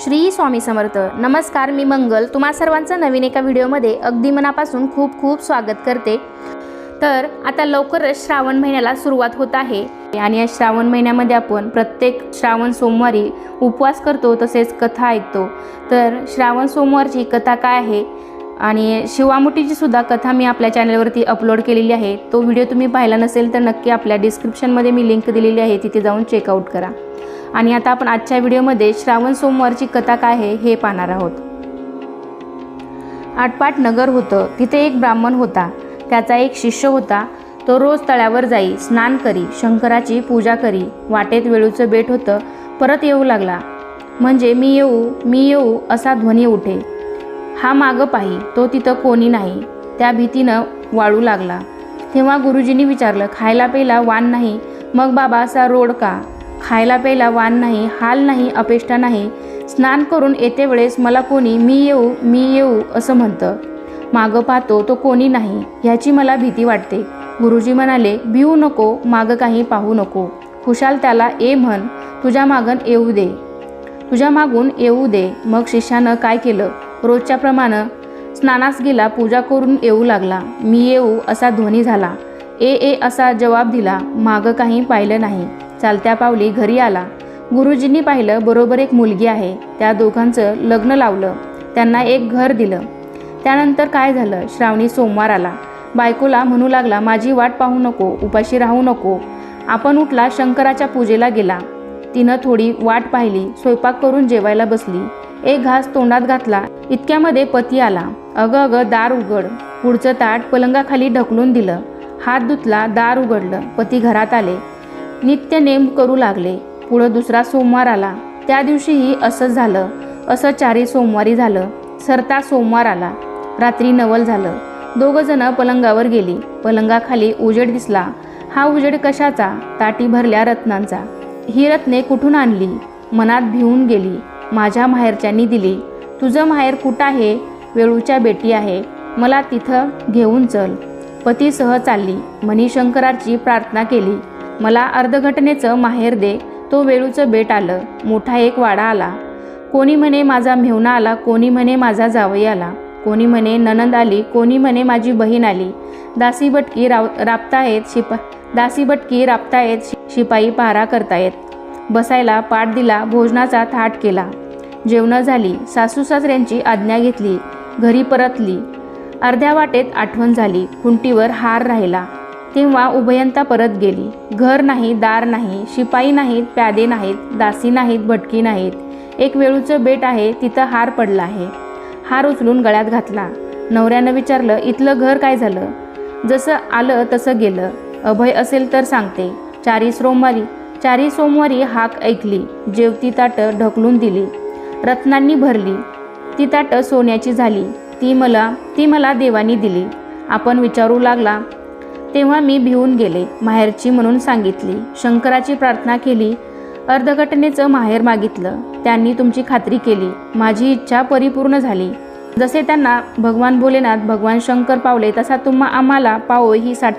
श्री स्वामी समर्थ. नमस्कार, मी मंगल तुम्हा सर्वांचं नवीन एका व्हिडिओमध्ये अगदी मनापासून खूप खूप स्वागत करते. तर आता लवकरच श्रावण महिन्याला सुरुवात होत आहे आणि या श्रावण महिन्यामध्ये आपण प्रत्येक श्रावण सोमवारी उपवास करतो, तसेच कथा ऐकतो. तर श्रावण सोमवारची कथा काय आहे आणि शिवामुठीची सुद्धा कथा मी आपल्या चॅनलवरती अपलोड केलेली आहे. तो व्हिडिओ तुम्ही पाहिला नसेल तर नक्की आपल्या डिस्क्रिप्शनमध्ये मी लिंक दिलेली आहे, तिथे जाऊन चेकआउट करा. आणि आता आपण आजच्या व्हिडिओमध्ये श्रावण सोमवारची कथा काय आहे हे पाहणार आहोत. आटपाट नगर होतं. तिथे एक ब्राह्मण होता. त्याचा एक शिष्य होता. तो रोज तळ्यावर जाई, स्नान करी, शंकराची पूजा करी. वाटेत वेळूचं बेट होतं. परत येऊ लागला म्हणजे मी येऊ असा ध्वनी उठे. हा मागं पाही, तो तिथं कोणी नाही. त्या भीतीनं वाळू लागला. तेव्हा गुरुजींनी विचारलं, खायला प्यायला वाण नाही? मग बाबा असा रोड का? खायला प्यायला वाण नाही, हाल नाही, अपेष्टा नाही. स्नान करून येते वेळेस मला कोणी मी येऊ असं म्हणतं. मागं पाहतो तो कोणी नाही. ह्याची मला भीती वाटते. गुरुजी म्हणाले, भिवू नको, मागं काही पाहू नको. खुशाल त्याला ए म्हण, तुझ्या मागून येऊ दे. मग शिष्यानं काय केलं? रोजच्याप्रमाणे स्नानास गेला, पूजा करून येऊ लागला. मी येऊ असा ध्वनी झाला. ए असा जवाब दिला. मागं काही पाहिलं नाही. चालत्या पावली घरी आला. गुरुजींनी पाहिलं, बरोबर एक मुलगी आहे. त्या दोघांचं लग्न लावलं. त्यांना एक घर दिलं. त्यानंतर काय झालं? श्रावणी सोमवार आला. बायकोला म्हणू लागला, माझी वाट पाहू नको, उपाशी राहू नको. आपण उठला, शंकराच्या पूजेला गेला. तिनं थोडी वाट पाहिली, स्वयंपाक करून जेवायला बसली. एक घास तोंडात घातला, इतक्यामध्ये पती आला. अगं दार उघड. पुढचं ताट पलंगाखाली ढकलून दिलं. हात धुतला, दार उघडलं. पती घरात आले. नित्य नेम करू लागले. पुढं दुसरा सोमवार आला. त्या दिवशीही असंच झालं. असं 4 सोमवारी झालं. सरता सोमवार आला. रात्री नवल झालं. दोघंजणं पलंगावर गेली. पलंगाखाली उजेड दिसला. हा उजेड कशाचा? ताटी भरल्या रत्नांचा. ही रत्ने कुठून आणली? मनात भिवून गेली. माझ्या माहेरच्यांनी दिली. तुझं माहेर कुठं आहे? वेळूच्या बेटी आहे, मला तिथं घेऊन चल. पतीसह चालली. मणिशंकराची प्रार्थना केली. मला अर्धघटनेचं माहेर दे. तो वेळूचं बेट आलं. मोठा एक वाडा आला. कोणी म्हणे माझा मेहुणा आला, कोणी म्हणे माझा जावई आला, कोणी म्हणे नणंद आली, कोणी म्हणे माझी बहीण आली. दासी बटकी राबतायत, शिपाई पहारा करतायत. बसायला पाट दिला, भोजनाचा थाट केला. जेवणं झाली. सासू सासऱ्यांची आज्ञा घेतली. घरी परतली. अर्ध्या वाटेत आठवण झाली. खुंटीवर हार राहिला. तेव्हा उभयंता परत गेली. घर नाही, दार नाही, शिपाई नाहीत, प्यादे नाहीत, दासी नाहीत, भटकी नाहीत. एक वेळूचं बेट आहे, तिथं हार पडला आहे. हार उचलून गळ्यात घातला. नवऱ्यानं विचारलं, इथलं घर काय झालं? जसं आलं तसं गेलं. अभय असेल तर सांगते. 4 सोमवारी हाक ऐकली. जेवती ताटं ढकलून दिली. रत्नांनी भरली. ती ताटं सोन्याची झाली. ती मला देवानी दिली. आपण विचारू लागला. तेव्हा मी भिवून गेले. माहेरची म्हणून सांगितली. शंकराची प्रार्थना केली. अर्धघटनेचं माहेर मागितलं. त्यांनी तुमची खात्री केली. माझी इच्छा परिपूर्ण झाली. जसे त्यांना भगवान भोलेनाथ, भगवान शंकर पावले, तसा आम्हाला पावो ही साठा